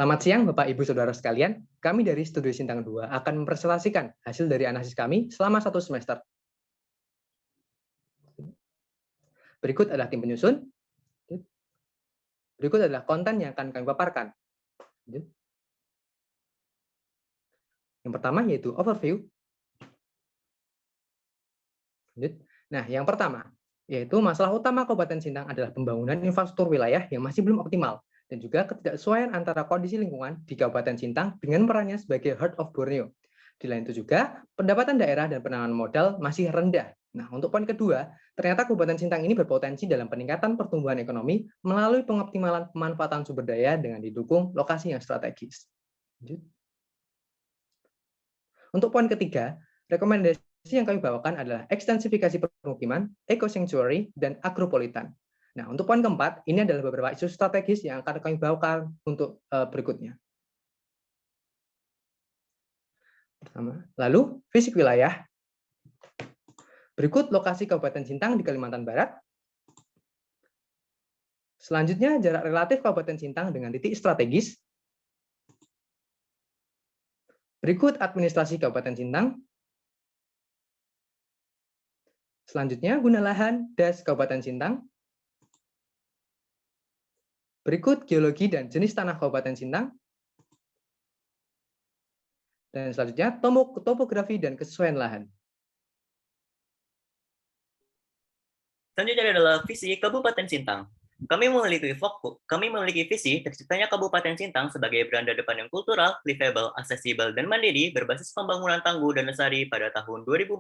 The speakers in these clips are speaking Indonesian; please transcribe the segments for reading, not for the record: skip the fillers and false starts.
Selamat siang Bapak Ibu Saudara sekalian. Kami dari Studi Sintang 2 akan mempresentasikan hasil dari analisis kami selama 1 semester. Berikut adalah tim penyusun. Berikut adalah konten yang akan kami paparkan. Yang pertama yaitu overview. Nah, yang pertama yaitu masalah utama Kabupaten Sintang adalah pembangunan infrastruktur wilayah yang masih belum optimal dan juga ketidaksesuaian antara kondisi lingkungan di Kabupaten Sintang dengan perannya sebagai Heart of Borneo. Di lain itu juga, pendapatan daerah dan penanaman modal masih rendah. Nah, untuk poin kedua, ternyata Kabupaten Sintang ini berpotensi dalam peningkatan pertumbuhan ekonomi melalui pengoptimalan pemanfaatan sumber daya dengan didukung lokasi yang strategis. Untuk poin ketiga, rekomendasi yang kami bawakan adalah ekstensifikasi permukiman, eco-sanctuary, dan agropolitan. Nah, untuk poin keempat, ini adalah beberapa isu strategis yang akan kami bawakan untuk berikutnya. Lalu, fisik wilayah. Berikut lokasi Kabupaten Sintang di Kalimantan Barat. Selanjutnya, jarak relatif Kabupaten Sintang dengan titik strategis. Berikut administrasi Kabupaten Sintang. Selanjutnya, guna lahan DAS Kabupaten Sintang. Berikut geologi dan jenis tanah Kabupaten Sintang. Dan selanjutnya, topografi dan kesesuaian lahan. Selanjutnya adalah visi Kabupaten Sintang. Kami memiliki visi terciptanya Kabupaten Sintang sebagai beranda depan yang kultural, livable, aksesibel, dan mandiri berbasis pembangunan tangguh dan lestari pada tahun 2045.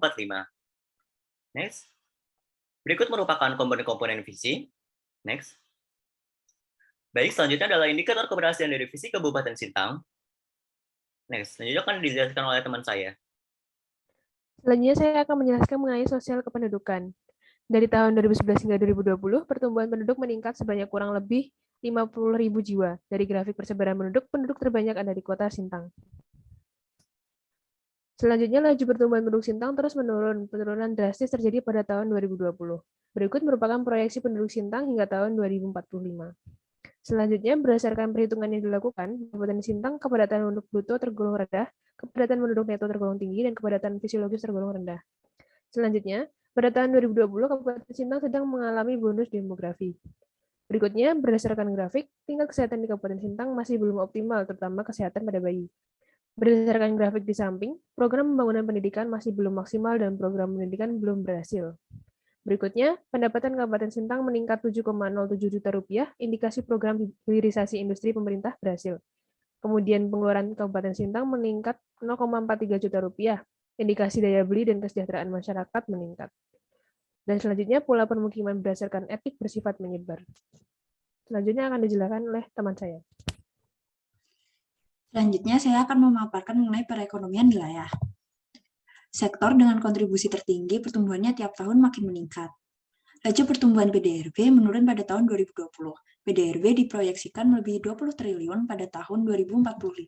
Next. Berikut merupakan komponen-komponen visi. Next. Baik, selanjutnya adalah indikator keberhasilan dari visi Kabupaten Sintang. Next, selanjutnya akan dijelaskan oleh teman saya. Selanjutnya saya akan menjelaskan mengenai sosial kependudukan. Dari tahun 2011 hingga 2020, pertumbuhan penduduk meningkat sebanyak kurang lebih 50.000 jiwa. Dari grafik persebaran penduduk terbanyak ada di kota Sintang. Selanjutnya, laju pertumbuhan penduduk Sintang terus menurun. Penurunan drastis terjadi pada tahun 2020. Berikut merupakan proyeksi penduduk Sintang hingga tahun 2045. Selanjutnya, berdasarkan perhitungan yang dilakukan, Kabupaten Sintang kepadatan penduduk bruto tergolong rendah, kepadatan penduduk neto tergolong tinggi, dan kepadatan fisiologis tergolong rendah. Selanjutnya, pada tahun 2020, Kabupaten Sintang sedang mengalami bonus demografi. Berikutnya, berdasarkan grafik, tingkat kesehatan di Kabupaten Sintang masih belum optimal, terutama kesehatan pada bayi. Berdasarkan grafik di samping, program pembangunan pendidikan masih belum maksimal dan program pendidikan belum berhasil. Berikutnya, pendapatan Kabupaten Sintang meningkat 7,07 juta rupiah, indikasi program hilirisasi industri pemerintah berhasil. Kemudian pengeluaran Kabupaten Sintang meningkat 0,43 juta rupiah, indikasi daya beli dan kesejahteraan masyarakat meningkat. Dan selanjutnya, pola permukiman berdasarkan etik bersifat menyebar. Selanjutnya akan dijelaskan oleh teman saya. Selanjutnya, saya akan memaparkan mengenai perekonomian wilayah. Sektor dengan kontribusi tertinggi pertumbuhannya tiap tahun makin meningkat. Laju pertumbuhan PDRB menurun pada tahun 2020. PDRB diproyeksikan melebihi 20 triliun pada tahun 2045.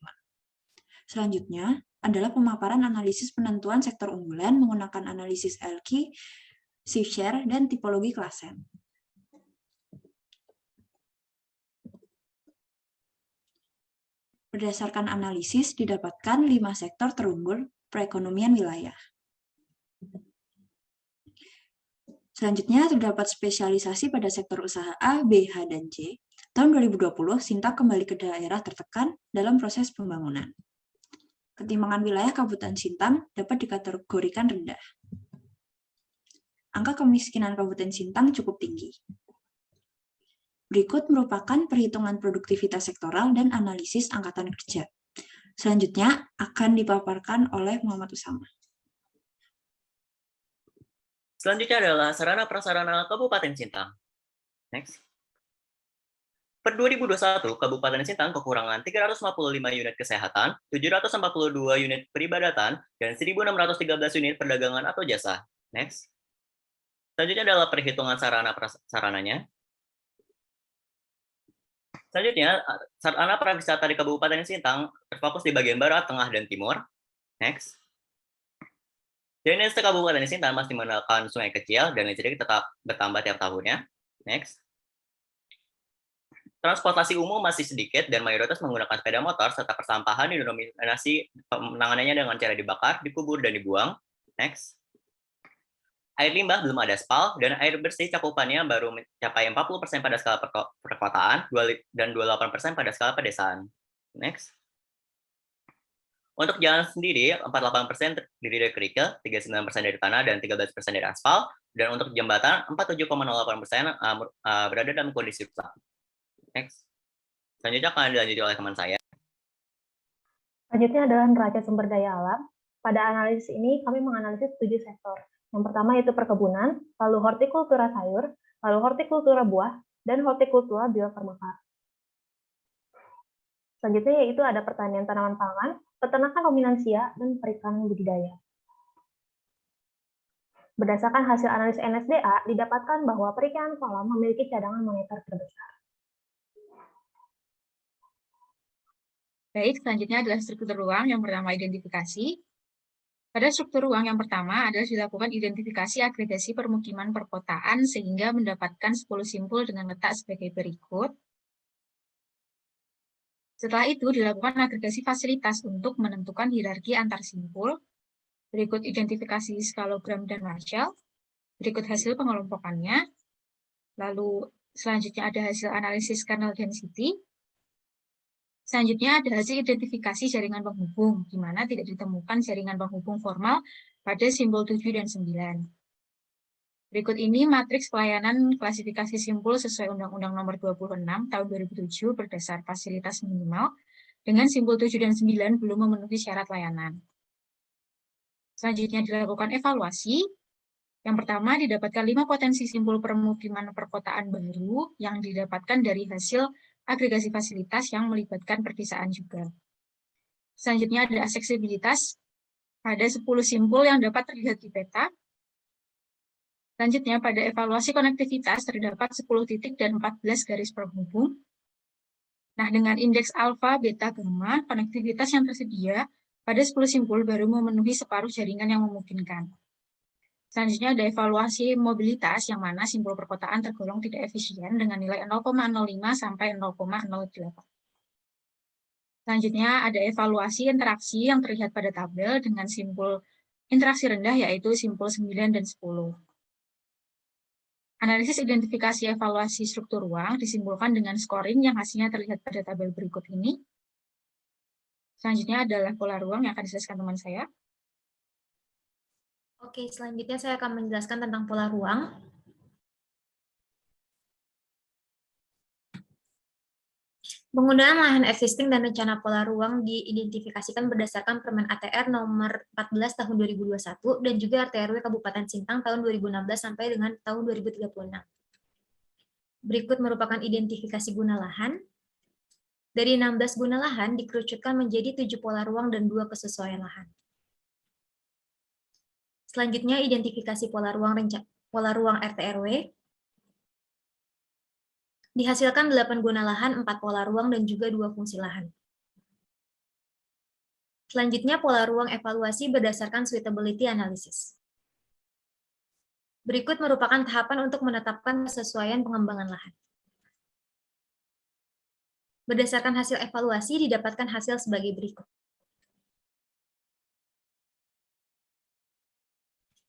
Selanjutnya adalah pemaparan analisis penentuan sektor unggulan menggunakan analisis LQ, shift share, dan tipologi klasen. Berdasarkan analisis, didapatkan 5 sektor terunggul perekonomian wilayah. Selanjutnya, terdapat spesialisasi pada sektor usaha A, B, H, dan C. Tahun 2020, Sintang kembali ke daerah tertekan dalam proses pembangunan. Ketimpangan wilayah Kabupaten Sintang dapat dikategorikan rendah. Angka kemiskinan Kabupaten Sintang cukup tinggi. Berikut merupakan perhitungan produktivitas sektoral dan analisis angkatan kerja. Selanjutnya akan dipaparkan oleh Muhammad Usama. Selanjutnya adalah sarana prasarana Kabupaten Sintang. Next. Per 2021, Kabupaten Sintang kekurangan 355 unit kesehatan, 742 unit peribadatan, dan 1.613 unit perdagangan atau jasa. Next. Selanjutnya adalah perhitungan sarana prasarananya. Selanjutnya, sarana pariwisata di Kabupaten Sintang terfokus di bagian barat, tengah, dan timur. Next. Drainase Kabupaten Sintang masih mengandalkan sungai kecil dan listrik tetap bertambah tiap tahunnya. Next. Transportasi umum masih sedikit dan mayoritas menggunakan sepeda motor, serta persampahan didominasi penanganannya dengan cara dibakar, dikubur, dan dibuang. Next. Air limbah belum ada aspal, dan air bersih cakupannya baru mencapai 40% pada skala perkotaan dan 28% pada skala pedesaan. Next. Untuk jalan sendiri, 48% terdiri dari kerikil, 39% dari tanah, dan 13% dari aspal. Dan untuk jembatan, 47,08% berada dalam kondisi rusak. Next. Selanjutnya akan dilanjuti oleh teman saya. Selanjutnya adalah neraca sumber daya alam. Pada analisis ini, kami menganalisis 7 sektor. Yang pertama yaitu perkebunan, lalu hortikultura sayur, lalu hortikultura buah, dan hortikultura biofarmaka. Selanjutnya yaitu ada pertanian tanaman pangan, peternakan ruminansia, dan perikanan budidaya. Berdasarkan hasil analisis NSDA, didapatkan bahwa perikanan kolam memiliki cadangan moneter terbesar. Baik, selanjutnya adalah struktur ruang yang bernama identifikasi. Pada struktur ruang yang pertama adalah dilakukan identifikasi agregasi permukiman perkotaan sehingga mendapatkan 10 simpul dengan letak sebagai berikut. Setelah itu dilakukan agregasi fasilitas untuk menentukan hierarki antar simpul. Berikut identifikasi skalogram dan Marshall. Berikut hasil pengelompokannya. Lalu selanjutnya ada hasil analisis kernel density. Selanjutnya ada hasil identifikasi jaringan penghubung, di mana tidak ditemukan jaringan penghubung formal pada simbol 7 dan 9. Berikut ini matriks pelayanan klasifikasi simpul sesuai Undang-Undang Nomor 26 Tahun 2007 berdasar fasilitas minimal, dengan simbol 7 dan 9 belum memenuhi syarat layanan. Selanjutnya dilakukan evaluasi. Yang pertama didapatkan 5 potensi simpul permukiman perkotaan baru yang didapatkan dari hasil agregasi fasilitas yang melibatkan perdesaan juga. Selanjutnya ada aksesibilitas pada 10 simpul yang dapat terlihat di peta. Selanjutnya pada evaluasi konektivitas terdapat 10 titik dan 14 garis penghubung. Nah, dengan indeks alfa, beta, gamma, konektivitas yang tersedia pada 10 simpul baru memenuhi separuh jaringan yang memungkinkan. Selanjutnya ada evaluasi mobilitas yang mana simpul perkotaan tergolong tidak efisien dengan nilai 0,05 sampai 0,08. Selanjutnya ada evaluasi interaksi yang terlihat pada tabel dengan simpul interaksi rendah yaitu simpul 9 dan 10. Analisis identifikasi evaluasi struktur ruang disimpulkan dengan scoring yang hasilnya terlihat pada tabel berikut ini. Selanjutnya adalah pola ruang yang akan dijelaskan teman saya. Oke, selanjutnya saya akan menjelaskan tentang pola ruang. Penggunaan lahan existing dan rencana pola ruang diidentifikasikan berdasarkan Permen ATR nomor 14 tahun 2021 dan juga RT/RW Kabupaten Sintang tahun 2016 sampai dengan tahun 2036. Berikut merupakan identifikasi guna lahan. Dari 16 guna lahan dikerucutkan menjadi 7 pola ruang dan 2 kesesuaian lahan. Selanjutnya identifikasi pola ruang RT/RW. Dihasilkan 8 guna lahan, 4 pola ruang, dan juga 2 fungsi lahan. Selanjutnya pola ruang evaluasi berdasarkan suitability analysis. Berikut merupakan tahapan untuk menetapkan kesesuaian pengembangan lahan. Berdasarkan hasil evaluasi didapatkan hasil sebagai berikut.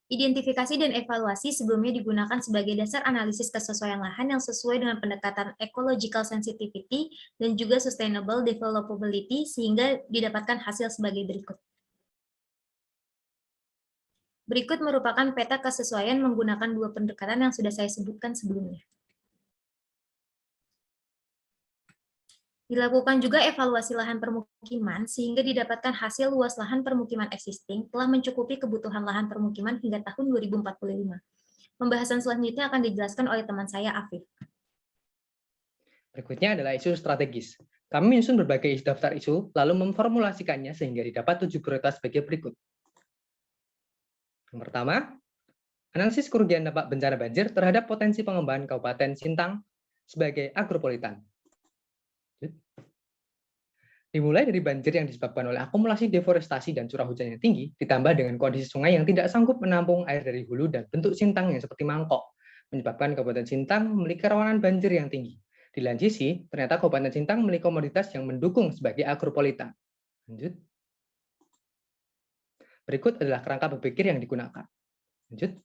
Identifikasi dan evaluasi sebelumnya digunakan sebagai dasar analisis kesesuaian lahan yang sesuai dengan pendekatan ecological sensitivity dan juga sustainable developability sehingga didapatkan hasil sebagai berikut. Berikut merupakan peta kesesuaian menggunakan 2 pendekatan yang sudah saya sebutkan sebelumnya. Dilakukan juga evaluasi lahan permukiman sehingga didapatkan hasil luas lahan permukiman existing telah mencukupi kebutuhan lahan permukiman hingga tahun 2045. Pembahasan selanjutnya akan dijelaskan oleh teman saya, Afif. Berikutnya adalah isu strategis. Kami menyusun berbagai daftar isu, lalu memformulasikannya sehingga didapat 7 prioritas sebagai berikut. Yang pertama, analisis kerugian dampak bencana banjir terhadap potensi pengembangan Kabupaten Sintang sebagai agropolitan. Dimulai dari banjir yang disebabkan oleh akumulasi deforestasi dan curah hujan yang tinggi, ditambah dengan kondisi sungai yang tidak sanggup menampung air dari hulu dan bentuk Sintang yang seperti mangkok, menyebabkan Kabupaten Sintang memiliki kerawanan banjir yang tinggi. Di lain sisi, ternyata Kabupaten Sintang memiliki komoditas yang mendukung sebagai agropolitan. Lanjut. Berikut adalah kerangka berpikir yang digunakan. Lanjut.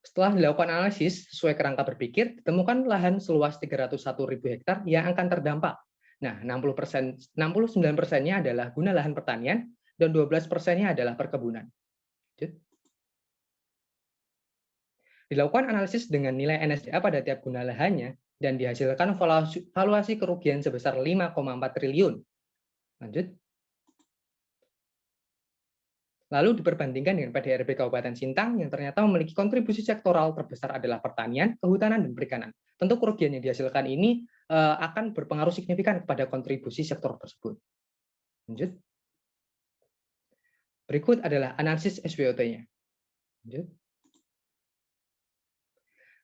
Setelah dilakukan analisis sesuai kerangka berpikir, ditemukan lahan seluas 301.000 hektar yang akan terdampak. Nah, 69%-nya adalah guna lahan pertanian dan 12%-nya adalah perkebunan. Lanjut. Dilakukan analisis dengan nilai NSDA pada tiap guna lahannya dan dihasilkan valuasi kerugian sebesar 5,4 triliun. Lanjut. Lalu diperbandingkan dengan PDRB Kabupaten Sintang yang ternyata memiliki kontribusi sektoral terbesar adalah pertanian, kehutanan, dan perikanan. Tentu kerugian yang dihasilkan ini akan berpengaruh signifikan kepada kontribusi sektor tersebut. Lanjut. Berikut adalah analisis SWOT-nya. Lanjut.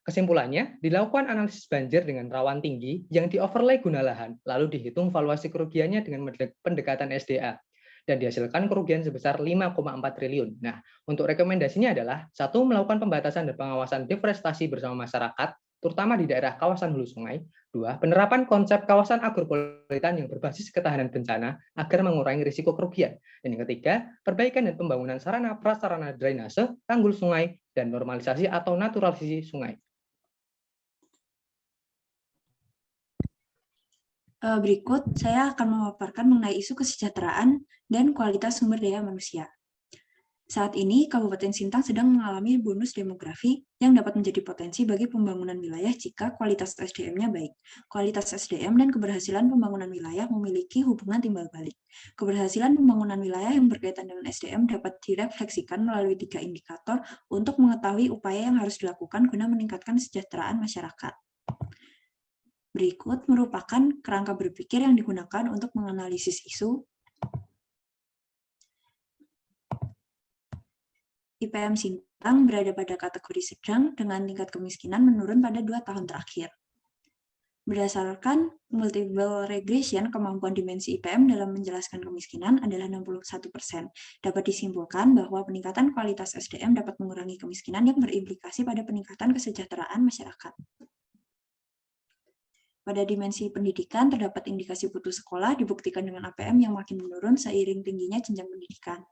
Kesimpulannya, dilakukan analisis banjir dengan rawan tinggi yang di-overlay guna lahan, lalu dihitung valuasi kerugiannya dengan pendekatan SDA, dan dihasilkan kerugian sebesar 5,4 triliun. Nah, untuk rekomendasinya adalah, 1. Melakukan pembatasan dan pengawasan deforestasi bersama masyarakat, terutama di daerah kawasan hulu sungai. 2. Penerapan konsep kawasan agropolitan yang berbasis ketahanan bencana agar mengurangi risiko kerugian. Dan yang ketiga, perbaikan dan pembangunan sarana prasarana drainase, tanggul sungai, dan normalisasi atau naturalisasi sungai. Berikut, saya akan memaparkan mengenai isu kesejahteraan dan kualitas sumber daya manusia. Saat ini, Kabupaten Sintang sedang mengalami bonus demografi yang dapat menjadi potensi bagi pembangunan wilayah jika kualitas SDM-nya baik. Kualitas SDM dan keberhasilan pembangunan wilayah memiliki hubungan timbal balik. Keberhasilan pembangunan wilayah yang berkaitan dengan SDM dapat direfleksikan melalui 3 indikator untuk mengetahui upaya yang harus dilakukan guna meningkatkan kesejahteraan masyarakat. Berikut merupakan kerangka berpikir yang digunakan untuk menganalisis isu. IPM Sintang berada pada kategori sedang dengan tingkat kemiskinan menurun pada 2 tahun terakhir. Berdasarkan multiple regression, kemampuan dimensi IPM dalam menjelaskan kemiskinan adalah 61%. Dapat disimpulkan bahwa peningkatan kualitas SDM dapat mengurangi kemiskinan yang berimplikasi pada peningkatan kesejahteraan masyarakat. Pada dimensi pendidikan, terdapat indikasi putus sekolah dibuktikan dengan APM yang makin menurun seiring tingginya jenjang pendidikan.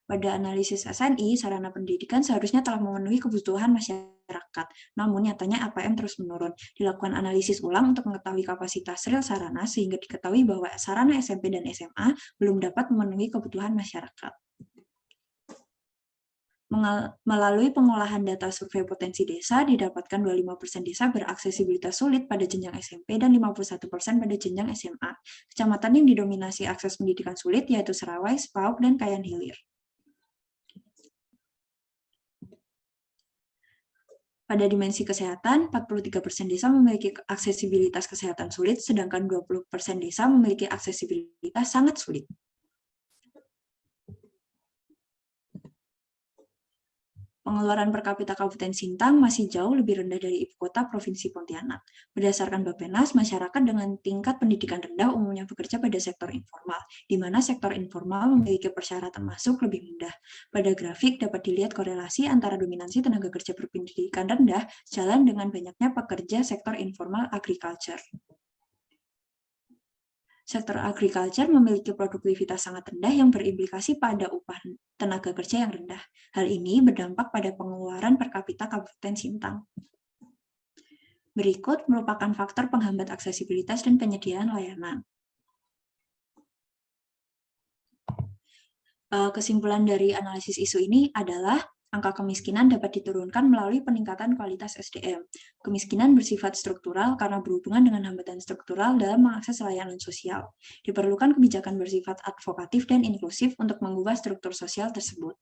Pada analisis SNI, sarana pendidikan seharusnya telah memenuhi kebutuhan masyarakat, namun nyatanya APM terus menurun. Dilakukan analisis ulang untuk mengetahui kapasitas real sarana, sehingga diketahui bahwa sarana SMP dan SMA belum dapat memenuhi kebutuhan masyarakat. Melalui pengolahan data survei potensi desa, didapatkan 25% desa beraksesibilitas sulit pada jenjang SMP dan 51% pada jenjang SMA. Kecamatan yang didominasi akses pendidikan sulit yaitu Serawai, Sepauk, dan Kayan Hilir. Pada dimensi kesehatan, 43% desa memiliki aksesibilitas kesehatan sulit, sedangkan 20% desa memiliki aksesibilitas sangat sulit. Pengeluaran per kapita Kabupaten Sintang masih jauh lebih rendah dari ibu kota Provinsi Pontianak. Berdasarkan Bappenas, masyarakat dengan tingkat pendidikan rendah umumnya bekerja pada sektor informal, di mana sektor informal memiliki persyaratan masuk lebih mudah. Pada grafik dapat dilihat korelasi antara dominansi tenaga kerja berpendidikan rendah sejalan dengan banyaknya pekerja sektor informal agriculture. Sektor agriculture memiliki produktivitas sangat rendah yang berimplikasi pada upah tenaga kerja yang rendah. Hal ini berdampak pada pengeluaran per kapita Kabupaten Sintang. Berikut merupakan faktor penghambat aksesibilitas dan penyediaan layanan. Kesimpulan dari analisis isu ini adalah angka kemiskinan dapat diturunkan melalui peningkatan kualitas SDM. Kemiskinan bersifat struktural karena berhubungan dengan hambatan struktural dalam mengakses layanan sosial. Diperlukan kebijakan bersifat advokatif dan inklusif untuk mengubah struktur sosial tersebut.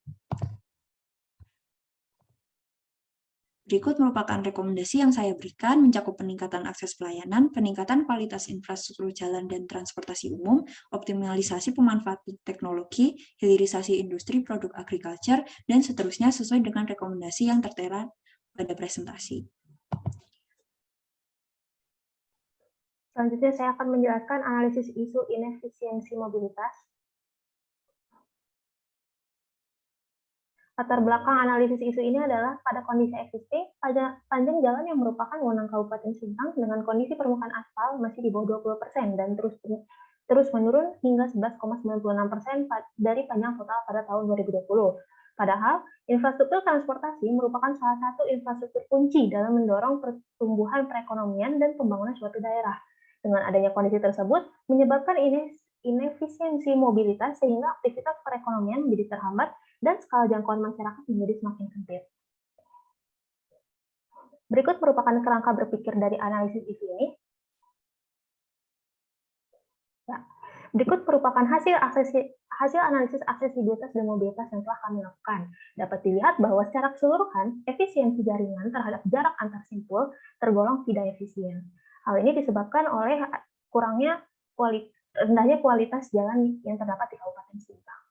Berikut merupakan rekomendasi yang saya berikan mencakup peningkatan akses pelayanan, peningkatan kualitas infrastruktur jalan dan transportasi umum, optimalisasi pemanfaatan teknologi, hilirisasi industri produk agriculture, dan seterusnya sesuai dengan rekomendasi yang tertera pada presentasi. Selanjutnya saya akan menjelaskan analisis isu inefisiensi mobilitas. Latar belakang analisis isu ini adalah pada kondisi existing, panjang jalan yang merupakan wewenang Kabupaten Sintang dengan kondisi permukaan aspal masih di bawah 20% dan terus menurun hingga 11,96% dari panjang total pada tahun 2020. Padahal, infrastruktur transportasi merupakan salah satu infrastruktur kunci dalam mendorong pertumbuhan perekonomian dan pembangunan suatu daerah. Dengan adanya kondisi tersebut, menyebabkan inefisiensi mobilitas sehingga aktivitas perekonomian menjadi terhambat dan skala jangkauan masyarakat menjadi semakin sempit. Berikut merupakan kerangka berpikir dari analisis isu ini. Ya. Berikut merupakan hasil analisis aksesibilitas dan mobilitas yang telah kami lakukan. Dapat dilihat bahwa secara keseluruhan, efisiensi jaringan terhadap jarak antar simpul tergolong tidak efisien. Hal ini disebabkan oleh rendahnya kualitas jalan yang terdapat di Kabupaten Sintang.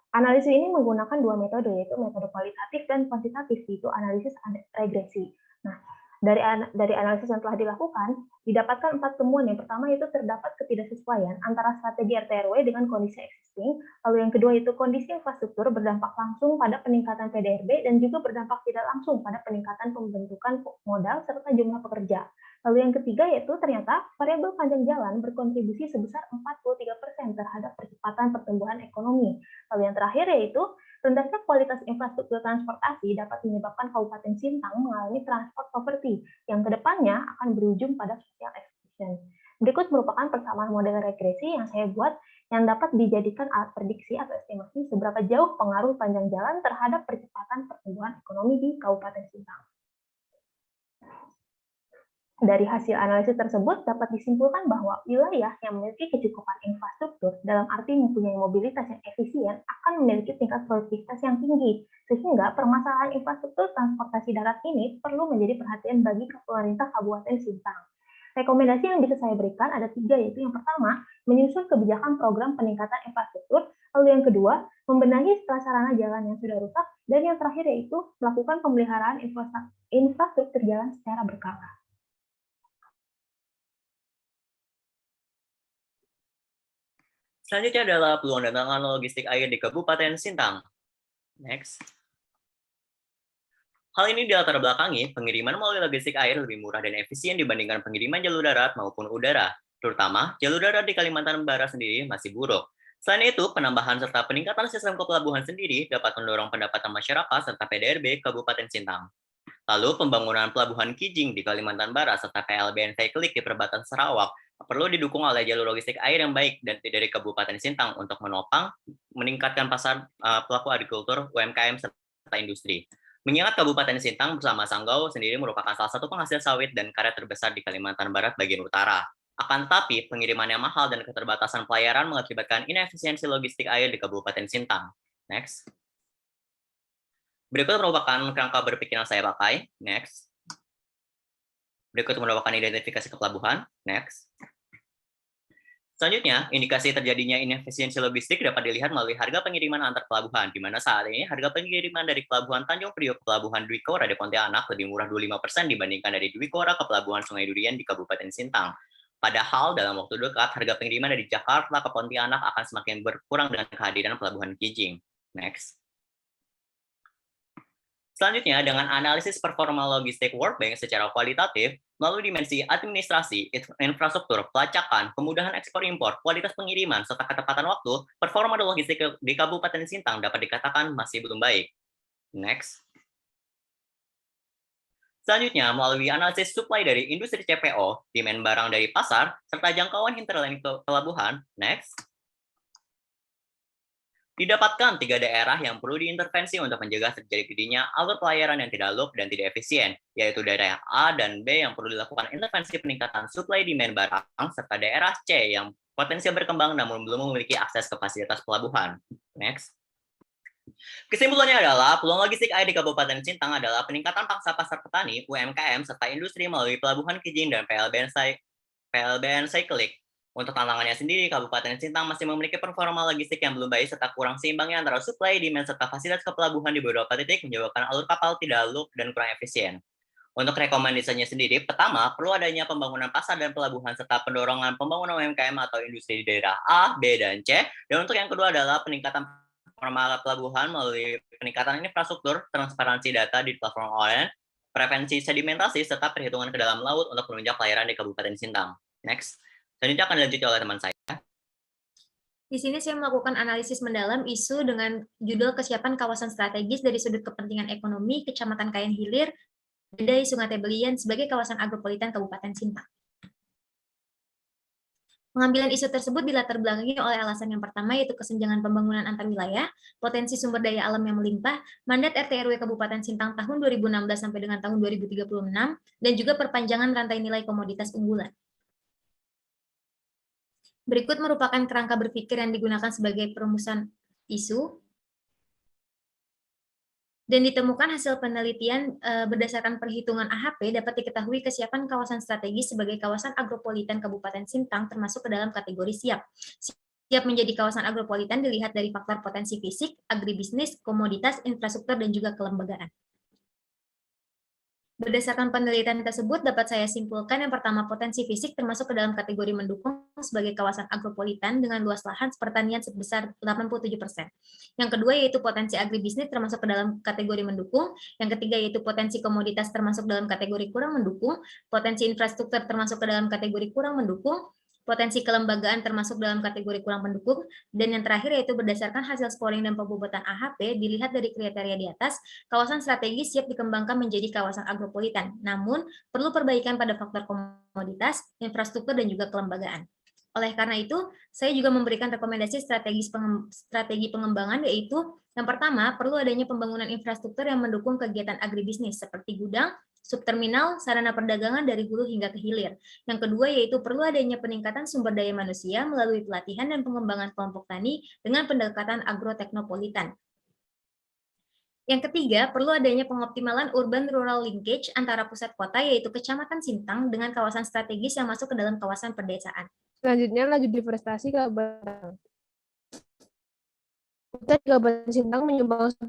Analisis ini menggunakan dua metode, yaitu metode kualitatif dan kuantitatif, yaitu analisis regresi. Nah, dari analisis yang telah dilakukan, didapatkan 4 temuan. Yang pertama itu terdapat ketidaksesuaian antara strategi RT/RW dengan kondisi existing. Lalu yang kedua itu kondisi infrastruktur berdampak langsung pada peningkatan PDRB dan juga berdampak tidak langsung pada peningkatan pembentukan modal serta jumlah pekerja. Lalu yang ketiga yaitu ternyata variabel panjang jalan berkontribusi sebesar 43% terhadap percepatan pertumbuhan ekonomi. Lalu yang terakhir yaitu rendahnya kualitas infrastruktur transportasi dapat menyebabkan Kabupaten Sintang mengalami transport poverty yang kedepannya akan berujung pada social exclusion. Berikut merupakan persamaan model regresi yang saya buat yang dapat dijadikan alat prediksi atau estimasi seberapa jauh pengaruh panjang jalan terhadap percepatan pertumbuhan ekonomi di Kabupaten Sintang. Dari hasil analisis tersebut dapat disimpulkan bahwa wilayah yang memiliki kecukupan infrastruktur dalam arti mempunyai mobilitas yang efisien akan memiliki tingkat produktivitas yang tinggi, sehingga permasalahan infrastruktur transportasi darat ini perlu menjadi perhatian bagi pemerintah Kabupaten Sintang. Rekomendasi yang bisa saya berikan ada 3, yaitu yang pertama, menyusun kebijakan program peningkatan infrastruktur, lalu yang kedua, membenahi prasarana jalan yang sudah rusak, dan yang terakhir yaitu melakukan pemeliharaan infrastruktur jalan secara berkala. Selanjutnya adalah peluang dan tantangan logistik air di Kabupaten Sintang. Next. Hal ini dilatar belakangi pengiriman melalui logistik air lebih murah dan efisien dibandingkan pengiriman jalur darat maupun udara. Terutama, jalur darat di Kalimantan Barat sendiri masih buruk. Selain itu, penambahan serta peningkatan sistem kepelabuhan sendiri dapat mendorong pendapatan masyarakat serta PDRB Kabupaten Sintang. Lalu, pembangunan pelabuhan Kijing di Kalimantan Barat serta PLBN Veikelik di perbatasan Sarawak perlu didukung oleh jalur logistik air yang baik dan dari Kabupaten Sintang untuk menopang meningkatkan pasar pelaku agrikultur, UMKM serta industri. Mengingat Kabupaten Sintang bersama Sanggau sendiri merupakan salah satu penghasil sawit dan karet terbesar di Kalimantan Barat bagian utara. Akan tetapi, pengiriman yang mahal dan keterbatasan pelayaran mengakibatkan inefisiensi logistik air di Kabupaten Sintang. Next. Berikut merupakan kerangka berpikir yang saya pakai. Next. Berikut merupakan identifikasi kepelabuhan. Next. Selanjutnya, indikasi terjadinya inefisiensi logistik dapat dilihat melalui harga pengiriman antar pelabuhan, di mana saat ini harga pengiriman dari Pelabuhan Tanjung Priok ke Pelabuhan Dwi Kora di Pontianak lebih murah 25% dibandingkan dari Dwi Kora ke Pelabuhan Sungai Durian di Kabupaten Sintang. Padahal dalam waktu dekat, harga pengiriman dari Jakarta ke Pontianak akan semakin berkurang dengan kehadiran Pelabuhan Kijing. Next. Selanjutnya, dengan analisis performa logistik World Bank secara kualitatif, melalui dimensi administrasi, infrastruktur, pelacakan, kemudahan ekspor-impor, kualitas pengiriman, serta ketepatan waktu, performa logistik di Kabupaten Sintang dapat dikatakan masih belum baik. Next. Selanjutnya, melalui analisis supply dari industri CPO, demand barang dari pasar, serta jangkauan hinterland ke pelabuhan. Next. Didapatkan 3 daerah yang perlu diintervensi untuk mencegah terjadinya alur pelayaran yang tidak loop dan tidak efisien, yaitu daerah A dan B yang perlu dilakukan intervensi peningkatan supply demand barang, serta daerah C yang potensial berkembang namun belum memiliki akses ke fasilitas pelabuhan. Next. Kesimpulannya adalah peluang logistik air di Kabupaten Sintang adalah peningkatan pangsa pasar petani, UMKM, serta industri melalui Pelabuhan Kijing dan PLBN Veikelik. Untuk tantangannya sendiri, Kabupaten Sintang masih memiliki performa logistik yang belum baik serta kurang seimbangnya antara supply, demand, serta fasilitas kepelabuhan di beberapa titik menyebabkan alur kapal tidak loop dan kurang efisien. Untuk rekomendasinya sendiri, pertama, perlu adanya pembangunan pasar dan pelabuhan serta pendorongan pembangunan UMKM atau industri di daerah A, B, dan C. Dan untuk yang kedua adalah peningkatan performa pelabuhan melalui peningkatan infrastruktur, transparansi data di platform online, prevensi sedimentasi, serta perhitungan ke dalam laut untuk menunjang pelayaran di Kabupaten Sintang. Next. Selanjutnya akan dilanjutkan oleh teman saya. Di sini saya melakukan analisis mendalam isu dengan judul kesiapan kawasan strategis dari sudut kepentingan ekonomi Kecamatan Kayan Hilir, Bedai Sungai Tebelian sebagai kawasan agropolitan Kabupaten Sintang. Pengambilan isu tersebut dilatar belakangi oleh alasan yang pertama yaitu kesenjangan pembangunan antar wilayah, potensi sumber daya alam yang melimpah, mandat RT/RW Kabupaten Sintang tahun 2016 sampai dengan tahun 2036, dan juga perpanjangan rantai nilai komoditas unggulan. Berikut merupakan kerangka berpikir yang digunakan sebagai perumusan isu dan ditemukan hasil penelitian berdasarkan perhitungan AHP dapat diketahui kesiapan kawasan strategis sebagai kawasan agropolitan Kabupaten Sintang termasuk ke dalam kategori siap. Siap menjadi kawasan agropolitan dilihat dari faktor potensi fisik, agribisnis, komoditas, infrastruktur, dan juga kelembagaan. Berdasarkan penelitian tersebut dapat saya simpulkan yang pertama potensi fisik termasuk ke dalam kategori mendukung sebagai kawasan agropolitan dengan luas lahan pertanian sebesar 87%. Yang kedua yaitu potensi agribisnis termasuk ke dalam kategori mendukung. Yang ketiga yaitu potensi komoditas termasuk dalam kategori kurang mendukung. Potensi infrastruktur termasuk ke dalam kategori kurang mendukung. Potensi kelembagaan termasuk dalam kategori kurang mendukung, dan yang terakhir yaitu berdasarkan hasil scoring dan pembobotan AHP dilihat dari kriteria di atas, kawasan strategis siap dikembangkan menjadi kawasan agropolitan, namun perlu perbaikan pada faktor komoditas, infrastruktur, dan juga kelembagaan. Oleh karena itu, saya juga memberikan rekomendasi strategi pengembangan yaitu yang pertama, perlu adanya pembangunan infrastruktur yang mendukung kegiatan agribisnis seperti gudang, subterminal, sarana perdagangan dari hulu hingga ke hilir. Yang kedua yaitu perlu adanya peningkatan sumber daya manusia melalui pelatihan dan pengembangan kelompok tani dengan pendekatan agroteknopolitan. Yang ketiga, perlu adanya pengoptimalan urban-rural linkage antara pusat kota yaitu Kecamatan Sintang dengan kawasan strategis yang masuk ke dalam kawasan pedesaan. Selanjutnya, laju deforestasi Kabupaten. Hutan di Kabupaten Sintang menyumbang 1,3%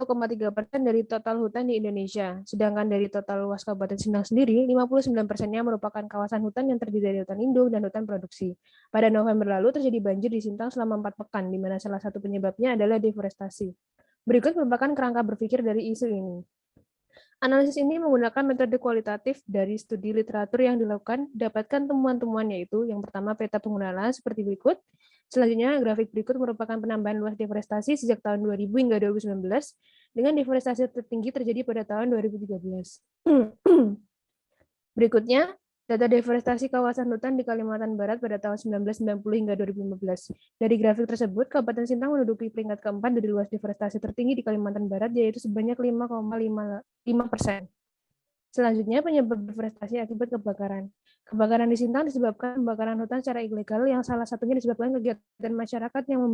dari total hutan di Indonesia. Sedangkan dari total luas Kabupaten Sintang sendiri, 59%-nya merupakan kawasan hutan yang terdiri dari hutan induk dan hutan produksi. Pada November lalu terjadi banjir di Sintang selama 4 pekan, di mana salah satu penyebabnya adalah deforestasi. Berikut merupakan kerangka berpikir dari isu ini. Analisis ini menggunakan metode kualitatif dari studi literatur yang dilakukan, dapatkan temuan-temuan yaitu yang pertama peta penggunaan lahan seperti berikut. Selanjutnya, grafik berikut merupakan penambahan luas deforestasi sejak tahun 2000 hingga 2019, dengan deforestasi tertinggi terjadi pada tahun 2013. Berikutnya, data deforestasi kawasan hutan di Kalimantan Barat pada tahun 1990 hingga 2015. Dari grafik tersebut, Kabupaten Sintang menduduki peringkat keempat dari luas deforestasi tertinggi di Kalimantan Barat, yaitu sebanyak 5,5%. Selanjutnya, penyebab deforestasi akibat kebakaran. Kebakaran di Sintang disebabkan pembakaran hutan secara ilegal yang salah satunya disebabkan kegiatan masyarakat yang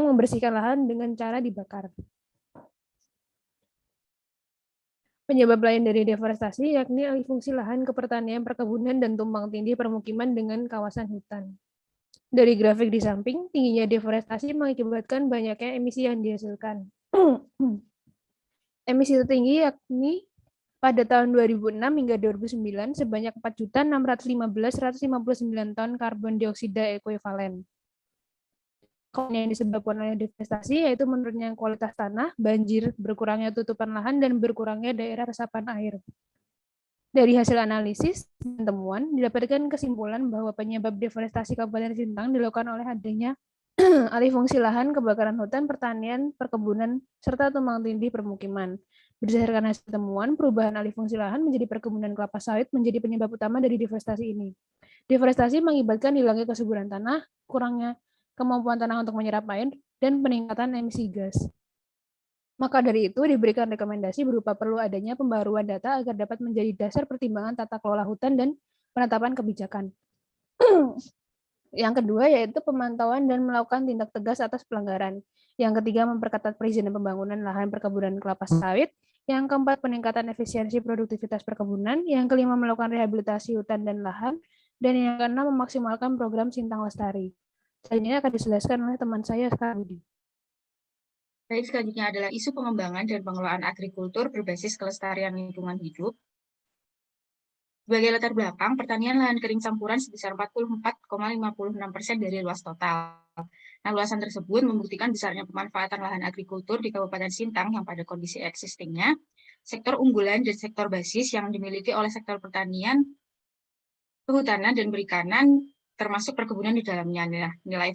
membersihkan lahan dengan cara dibakar. Penyebab lain dari deforestasi yakni alih fungsi lahan ke pertanian, perkebunan, dan tumpang tindih permukiman dengan kawasan hutan. Dari grafik di samping, tingginya deforestasi mengakibatkan banyaknya emisi yang dihasilkan. Emisi tertinggi yakni pada tahun 2006 hingga 2009 sebanyak 4.615.159 ton karbon dioksida ekuivalen. Yang disebabkan oleh deforestasi yaitu menurunnya kualitas tanah, banjir, berkurangnya tutupan lahan, dan berkurangnya daerah resapan air. Dari hasil analisis dan temuan, didapatkan kesimpulan bahwa penyebab deforestasi Kabupaten Sintang dilakukan oleh adanya alih fungsi lahan, kebakaran hutan, pertanian, perkebunan, serta tumpang tindih permukiman. Berdasarkan hasil temuan, perubahan alih fungsi lahan menjadi perkebunan kelapa sawit menjadi penyebab utama dari deforestasi ini. Deforestasi mengakibatkan hilangnya kesuburan tanah, kurangnya kemampuan tanah untuk menyerap air, dan peningkatan emisi gas. Maka dari itu diberikan rekomendasi berupa perlu adanya pembaruan data agar dapat menjadi dasar pertimbangan tata kelola hutan dan penetapan kebijakan. Yang kedua yaitu pemantauan dan melakukan tindak tegas atas pelanggaran. Yang ketiga memperketat perizinan pembangunan lahan perkebunan kelapa sawit. Yang keempat peningkatan efisiensi produktivitas perkebunan. Yang kelima melakukan rehabilitasi hutan dan lahan. Dan yang keenam memaksimalkan program Sintang Lestari. Selanjutnya akan dijelaskan oleh teman saya Kak Budi. Baik, selanjutnya adalah isu pengembangan dan pengelolaan agrikultur berbasis kelestarian lingkungan hidup. Sebagai latar belakang, pertanian lahan kering campuran sebesar 44,56% dari luas total. Nah, luasan tersebut membuktikan besarnya pemanfaatan lahan agrikultur di Kabupaten Sintang yang pada kondisi existingnya, sektor unggulan dan sektor basis yang dimiliki oleh sektor pertanian, kehutanan, dan perikanan, termasuk perkebunan di dalamnya. Nah, nilai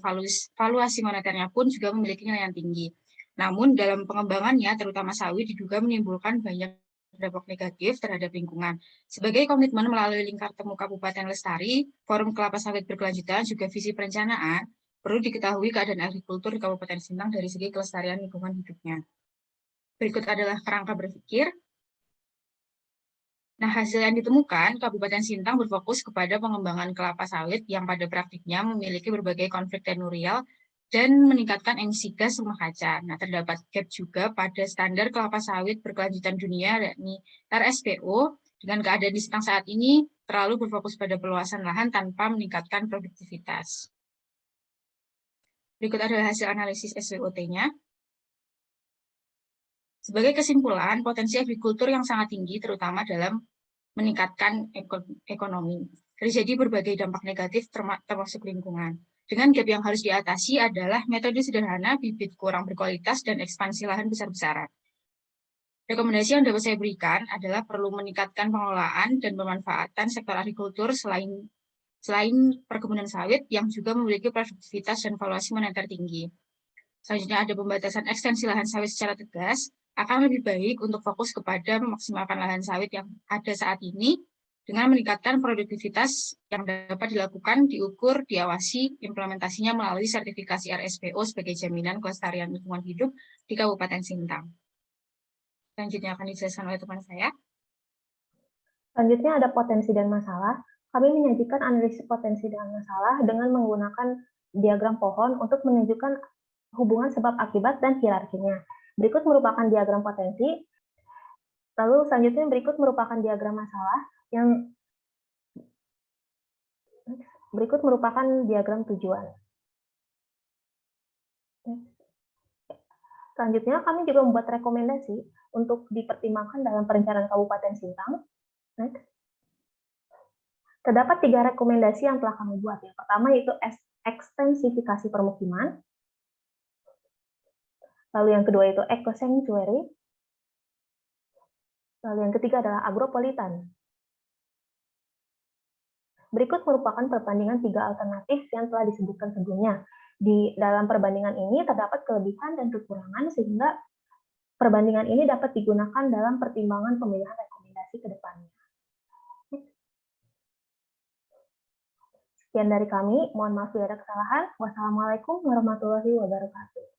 valuasi moneternya pun juga memiliki nilai yang tinggi. Namun, dalam pengembangannya, terutama sawit, diduga menimbulkan banyak dampak negatif terhadap lingkungan. Sebagai komitmen melalui Lingkar Temu Kabupaten Lestari, Forum Kelapa Sawit Berkelanjutan, juga visi perencanaan, perlu diketahui keadaan agrikultur di Kabupaten Sintang dari segi kelestarian lingkungan hidupnya. Berikut adalah kerangka berpikir. Nah, hasil yang ditemukan, Kabupaten Sintang berfokus kepada pengembangan kelapa sawit yang pada praktiknya memiliki berbagai konflik tenurial dan meningkatkan emisi gas rumah kaca. Nah, terdapat gap juga pada standar kelapa sawit berkelanjutan dunia, yakni RSPO, dengan keadaan di Sintang saat ini terlalu berfokus pada perluasan lahan tanpa meningkatkan produktivitas. Berikut adalah hasil analisis SWOT-nya. Sebagai kesimpulan, potensi agrikultur yang sangat tinggi, terutama dalam meningkatkan ekonomi. Terjadi berbagai dampak negatif termasuk lingkungan. Dengan gap yang harus diatasi adalah metode sederhana, bibit kurang berkualitas, dan ekspansi lahan besar-besaran. Rekomendasi yang dapat saya berikan adalah perlu meningkatkan pengelolaan dan pemanfaatan sektor agrikultur selain perkebunan sawit yang juga memiliki produktivitas dan valuasi moneter tinggi. Selanjutnya ada pembatasan ekstensi lahan sawit secara tegas, akan lebih baik untuk fokus kepada memaksimalkan lahan sawit yang ada saat ini dengan meningkatkan produktivitas yang dapat dilakukan, diukur, diawasi, implementasinya melalui sertifikasi RSPO sebagai jaminan kelestarian lingkungan hidup di Kabupaten Sintang. Selanjutnya akan dijelaskan oleh teman saya. Selanjutnya ada potensi dan masalah. Kami menyajikan analisis potensi dan masalah dengan menggunakan diagram pohon untuk menunjukkan hubungan sebab akibat dan hierarkinya. Berikut merupakan diagram potensi. Lalu selanjutnya berikut merupakan diagram masalah yang berikut merupakan diagram tujuan. Selanjutnya kami juga membuat rekomendasi untuk dipertimbangkan dalam perencanaan Kabupaten Sintang. Next. Terdapat 3 rekomendasi yang telah kami buat. Yang pertama yaitu ekstensifikasi permukiman. Lalu yang kedua itu eco-sanctuary. Lalu yang ketiga adalah agropolitan. Berikut merupakan perbandingan 3 alternatif yang telah disebutkan sebelumnya. Di dalam perbandingan ini terdapat kelebihan dan kekurangan sehingga perbandingan ini dapat digunakan dalam pertimbangan pemilihan rekomendasi ke depannya. Sekian dari kami, mohon maaf bila ada kesalahan. Wassalamualaikum warahmatullahi wabarakatuh.